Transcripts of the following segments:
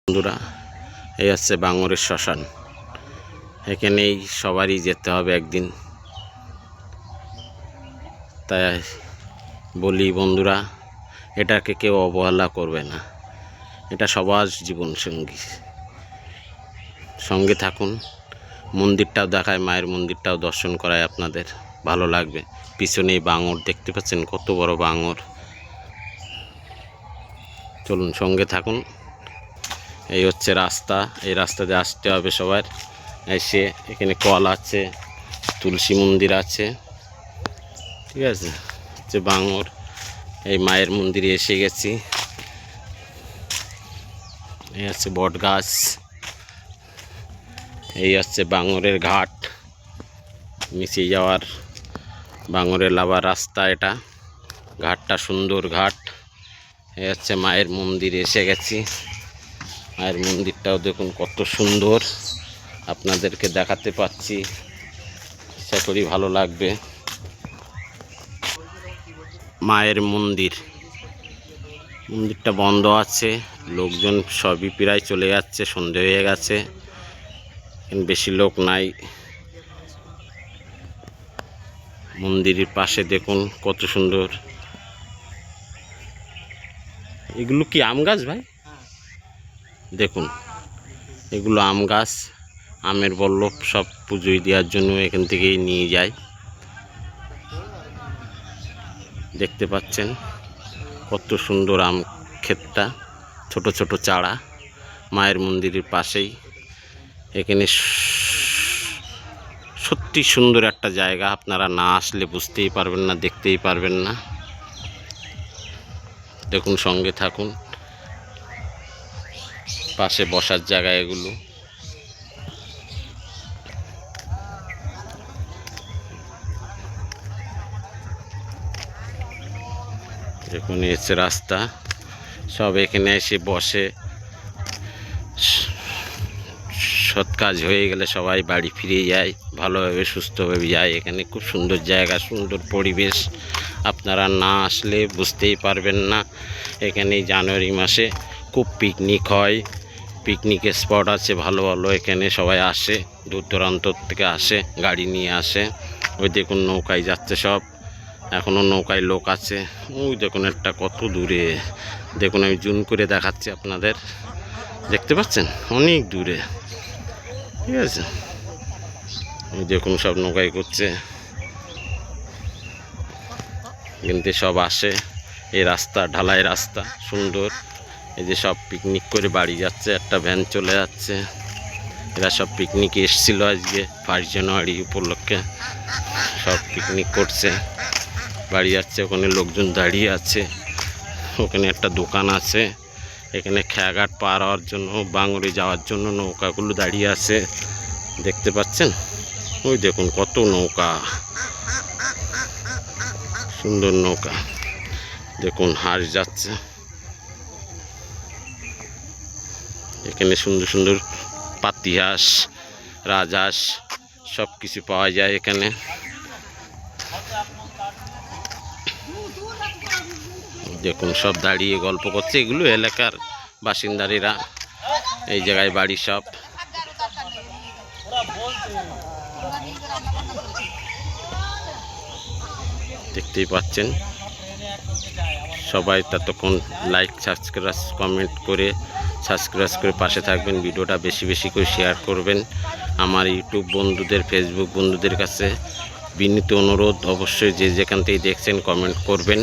বন্ধুরা, এই হচ্ছে বাঙরের শ্মশান। এখানেই সবারই যেতে হবে একদিন। তাই বলি বন্ধুরা, এটাকে কেউ অবহেলা করবে না। এটা সবার জীবন সঙ্গী। সঙ্গে থাকুন। মন্দিরটাও দেখায়, মায়ের মন্দিরটাও দর্শন করায়, আপনাদের ভালো লাগবে। পিছনেই বাঙর দেখতে পাচ্ছেন, কত বড় বাঙর। চলুন, সঙ্গে থাকুন। এই হচ্ছে রাস্তা, এই রাস্তা দিয়ে আসতে হবে সবার। এসে এখানে কল আছে, তুলসী মন্দির আছে, ঠিক আছে। হচ্ছে বাঙর। এই মায়ের মন্দিরে এসে গেছি। এই হচ্ছে বট গাছ। এই হচ্ছে বাঙরের ঘাট, নিচে যাওয়ার বাঙরের লাভার রাস্তা। এটা ঘাটটা সুন্দর ঘাট। এই হচ্ছে মায়ের মন্দিরে এসে গেছি। মায়ের মন্দিরটাও দেখুন কত সুন্দর, আপনাদেরকে দেখাতে পাচ্ছি। আশা করি ভালো লাগবে। মায়ের মন্দিরটা বন্ধ আছে, লোকজন সবই প্রায় চলে যাচ্ছে, সন্ধে হয়ে গেছে, বেশি লোক নাই। মন্দিরের পাশে দেখুন কত সুন্দর। এগুলো কি আম গাছ ভাই? দেখুন, এগুলো আম গাছ। আমের বল্লভ সব পুজোয় দেওয়ার জন্য এখান থেকেই নিয়ে যায়। দেখতে পাচ্ছেন কত সুন্দর আম ক্ষেতটা, ছোট ছোট চারা। মায়ের মন্দিরের পাশেই। এখানে সত্যি সুন্দর একটা জায়গা, আপনারা না আসলে বুঝতেই পারবেন না, দেখতেই পারবেন না। দেখুন, সঙ্গে থাকুন। পাশে বসার জায়গা এগুলো। দেখুন, এসে রাস্তা, সব এখানে এসে বসে। সৎ কাজ হয়ে গেলে সবাই বাড়ি ফিরে যায়, ভালোভাবে সুস্থভাবে যায়। এখানে খুব সুন্দর জায়গা, সুন্দর পরিবেশ। আপনারা না আসলে বুঝতেই পারবেন না। এখানে জানুয়ারি মাসে খুব পিকনিক হয়, পিকনিকের স্পট আছে ভালো ভালো। এখানে সবাই আসে, দূর দূরান্ত থেকে আসে, গাড়ি নিয়ে আসে। ওই দেখুন নৌকায় যাচ্ছে সব, এখনও নৌকায় লোক আছে। ওই দেখুন একটা কত দূরে, দেখুন আমি জুম করে দেখাচ্ছি আপনাদের, দেখতে পাচ্ছেন অনেক দূরে, ঠিক আছে। ওই দেখুন সব নৌকায় করছে, কিন্তু সব আসে। এই রাস্তা ঢালাই রাস্তা, সুন্দর। এই যে সব পিকনিক করে বাড়ি যাচ্ছে, একটা ভ্যান চলে যাচ্ছে। এরা সব পিকনিকে এসেছিল আজকে 1 জানুয়ারি উপলক্ষে, সব পিকনিক করছে, বাড়ি যাচ্ছে। ওখানে লোকজন দাঁড়িয়ে আছে, ওখানে একটা দোকান আছে। এখানে খেয়াঘাট পার হওয়ার জন্য, বাঙরে যাওয়ার জন্য নৌকাগুলো দাঁড়িয়ে আছে, দেখতে পাচ্ছেন। ওই দেখুন কত নৌকা, সুন্দর নৌকা। দেখুন হাঁস যাচ্ছে। এখানে সুন্দর সুন্দর পাতি হাঁস, রাজহাঁস সব কিছু পাওয়া যায় এখানে। দেখুন সব দাঁড়িয়ে গল্প করছে, এগুলো এলাকার বাসিন্দারা, এই জায়গায় বাড়ি সব। দেখতেই পাচ্ছেন সবাই। ততক্ষণ লাইক, সাবস্ক্রাইব, কমেন্ট করে সাবস্ক্রাইব করে পাশে থাকবেন। ভিডিওটা বেশি বেশি করে শেয়ার করবেন। আমার ইউটিউব বন্ধুদের, ফেসবুক বন্ধুদের কাছে বিনীত অনুরোধ, অবশ্যই যে যেখান থেকে দেখছেন কমেন্ট করবেন,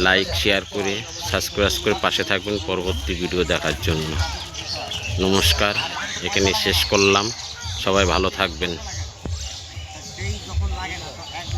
লাইক শেয়ার করে সাবস্ক্রাইব করে পাশে থাকবেন পরবর্তী ভিডিও দেখার জন্য। নমস্কার, এখানে শেষ করলাম। সবাই ভালো থাকবেন।